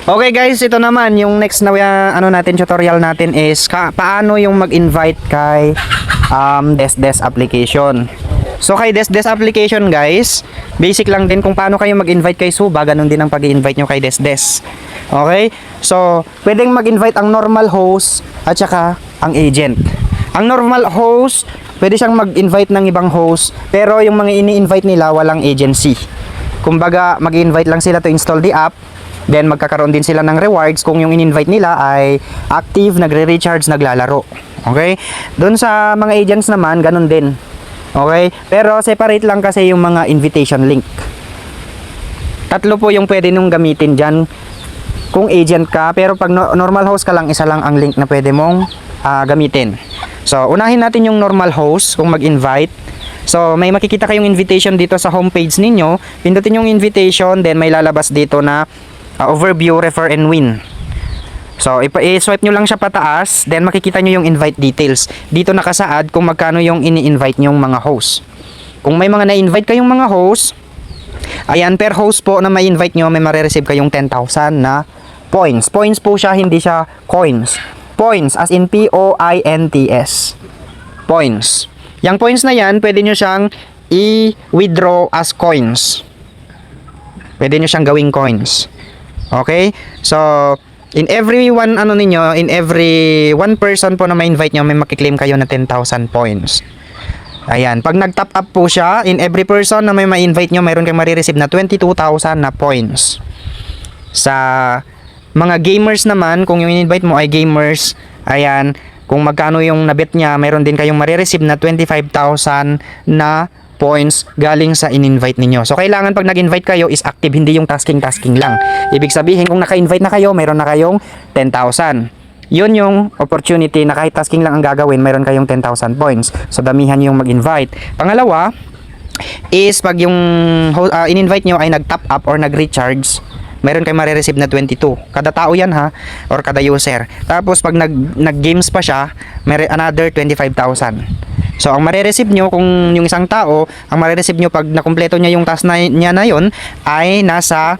Okay guys, ito naman yung next na natin tutorial natin is paano yung mag-invite kay Desdes application. So kay Desdes application guys, basic lang din kung paano kayo mag-invite kay Suba, ganun din ang pag-invite nyo kay Desdes. Okay? So, pwedeng mag-invite ang normal host at saka ang agent. Ang normal host, pwede siyang mag-invite ng ibang host, pero yung mga ini-invite nila walang agency. Kumbaga, mag-invite lang sila to install the app, then magkakaroon din sila ng rewards kung yung in-invite nila ay active, nagre-recharge, naglalaro. Okay? Doon sa mga agents naman, ganun din. Okay? Pero separate lang kasi yung mga invitation link. Tatlo po yung pwede nung gamitin dyan kung agent ka, pero pag normal host ka lang, isa lang ang link na pwede mong gamitin. So, unahin natin yung normal host kung mag-invite. So, may makikita kayong invitation dito sa homepage ninyo. Pindutin yung invitation, then may lalabas dito na overview, refer, and win. So, i-swipe nyo lang siya pataas, then makikita nyo yung invite details. Dito nakasaad kung magkano yung ini-invite nyong mga host. Kung may mga na-invite kayong mga host, ayan, per host po na may invite nyo, may marireceive kayong 10,000 na points. Points po siya, hindi siya coins. Points, as in P-O-I-N-T-S. Points. Yung points na yan, pwede nyo siyang i-withdraw as coins. Pwede nyo siyang gawing coins. Okay? So, in every one person po na may invite nyo, may makiklaim kayo na 10,000 points. Ayan, pag nag-top up po siya, in every person na may ma-invite nyo, mayroon kayong marireceive na 22,000 na points. Sa mga gamers naman, kung yung in-invite mo ay gamers, ayan, kung magkano yung nabet niya, mayroon din kayong marireceive na 25,000 na points galing sa in-invite ninyo. So, kailangan pag nag-invite kayo is active, hindi yung tasking lang. Ibig sabihin, kung naka-invite na kayo, mayroon na kayong 10,000. Yun yung opportunity na kahit tasking lang ang gagawin, mayroon kayong 10,000 points. So, damihan yung mag-invite. Pangalawa, is pag yung in-invite nyo ay nag-top up or nag-recharge, mayroon kayong marireceive na 22. Kada tao yan ha, or kada user. Tapos pag nag-games pa siya, may another 25,000. So ang marireceive nyo kung yung isang tao, ang marireceive nyo pag nakumpleto niya yung task niya na yun, ay nasa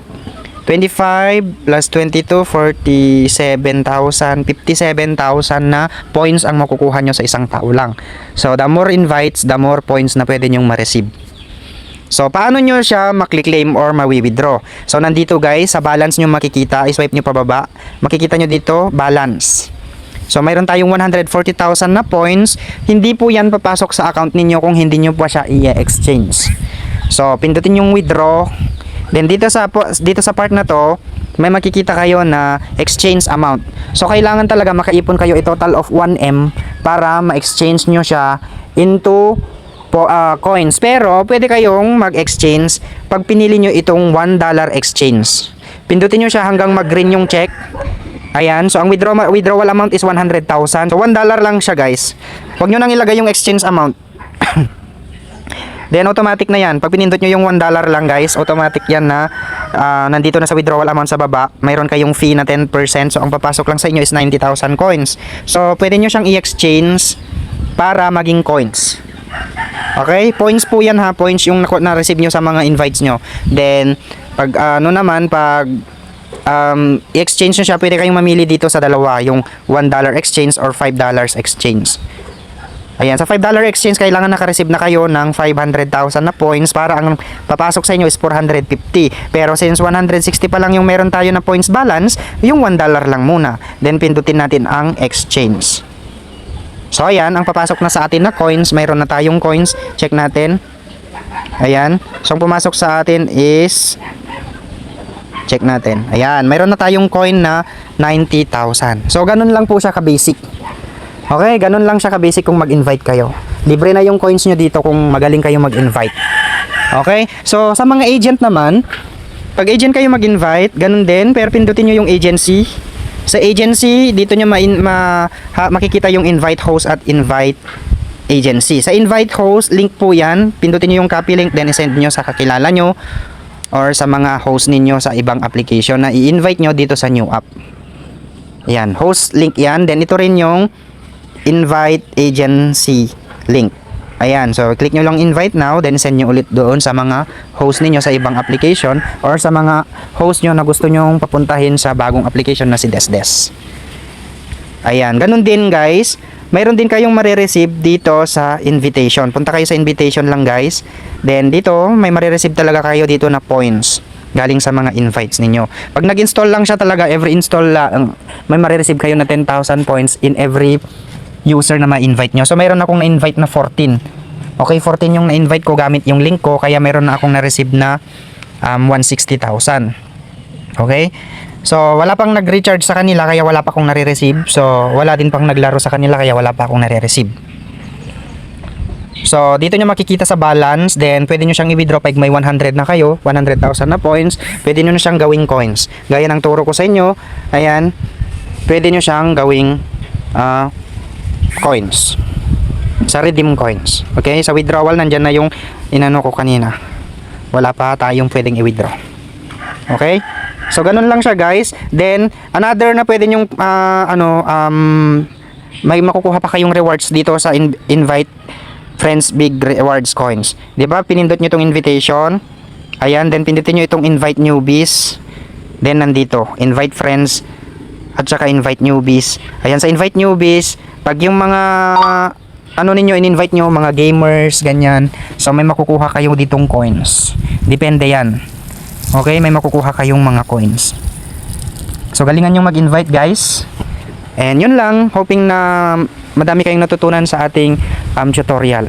25 plus 22, 47,000, 57,000 na points ang makukuha nyo sa isang tao lang. So the more invites, the more points na pwede nyong ma-receive. So, paano nyo siya makli-claim or mawi-withdraw? So, nandito guys, sa balance nyo makikita, i-swipe nyo pababa, makikita nyo dito, balance. So, mayroon tayong 140,000 na points. Hindi po yan papasok sa account ninyo kung hindi nyo pa siya i-exchange. So, pindutin yung withdraw. Then, dito sa part na to, may makikita kayo na exchange amount. So, kailangan talaga makaipon kayo a total of 1M para ma-exchange nyo siya into coins. Pero pwede kayong mag-exchange pag pinili nyo itong $1 exchange. Pindutin nyo siya hanggang mag-green yung check. Ayan, so ang withdrawal amount is 100,000. So $1 lang siya guys. Huwag nyo nang ilagay yung exchange amount. Then automatic na yan. Pag pinindot nyo yung $1 lang guys, automatic yan na nandito na sa withdrawal amount sa baba. Mayroon kayong fee na 10%. So ang papasok lang sa inyo is 90,000 coins. So pwede nyo siyang i-exchange para maging coins. Okay, points po yan ha, points yung na-receive nyo sa mga invites nyo. Then, pag pag i-exchange nyo siya, pwede kayong mamili dito sa dalawa, yung $1 exchange or $5 exchange. Ayan, sa $5 exchange, kailangan naka-receive na kayo ng 500,000 na points para ang papasok sa inyo is 450. Pero since 160 pa lang yung meron tayo na points balance, yung $1 lang muna. Then, pindutin natin ang exchange. So, ayan, ang papasok na sa atin na coins, mayroon na tayong coins. Check natin. Ayan. So, ang pumasok sa atin is, check natin. Ayan, mayroon na tayong coin na 90,000. So, ganun lang po siya ka-basic. Okay, ganun lang siya ka-basic kung mag-invite kayo. Libre na yung coins nyo dito kung magaling kayo mag-invite. Okay, so, sa mga agent naman, pag agent kayo mag-invite, ganun din, pero pindutin nyo yung agency. Sa agency, dito nyo makikita yung invite host at invite agency. Sa invite host, link po yan. Pindutin nyo yung copy link, then isend nyo sa kakilala nyo or sa mga host ninyo sa ibang application na i-invite nyo dito sa new app. Yan, host link yan. Then ito rin yung invite agency link. Ayan, so click nyo lang invite now, then send nyo ulit doon sa mga host ninyo sa ibang application or sa mga host nyo na gusto nyong papuntahin sa bagong application na si Desdes. Ayan, ganun din guys. Mayroon din kayong marireceive dito sa invitation. Punta kayo sa invitation lang guys. Then dito, may marireceive talaga kayo dito na points galing sa mga invites ninyo. Pag nag-install lang siya talaga, every install lang, may marireceive kayo na 10,000 points in every user na ma-invite nyo. So mayroon akong na-invite na 14. Okay, 14 yung na-invite ko gamit yung link ko, kaya mayroon na akong na-receive na 160,000. Okay? So wala pang nag-recharge sa kanila kaya wala pa akong nare-receive. So wala din pang naglaro sa kanila kaya wala pa akong nare-receive. So dito nyo makikita sa balance, then pwede nyo siyang i-withdraw pag may 100 na kayo, 100,000 na points, pwede nyo na siyang gawing coins. Gaya ng turo ko sa inyo, ayan, pwede nyo siyang gawing coins sa redeem coins. Okay, sa withdrawal nandyan na yung inano ko kanina, wala pa tayong pwedeng i-withdraw. Okay, so ganun lang siya guys. Then another na pwede nyong may makukuha pa kayong rewards dito sa invite friends big rewards coins. Di ba pinindot nyo itong invitation, ayan, then pindutin nyo itong invite newbies, then nandito invite friends at saka invite newbies. Ayan, sa invite newbies, pag yung mga ninyo in-invite nyo, mga gamers, ganyan, so may makukuha kayo ditong coins. Depende yan. Okay, may makukuha kayong mga coins. So galingan nyo mag-invite guys. And yun lang, hoping na madami kayong natutunan sa ating tutorial.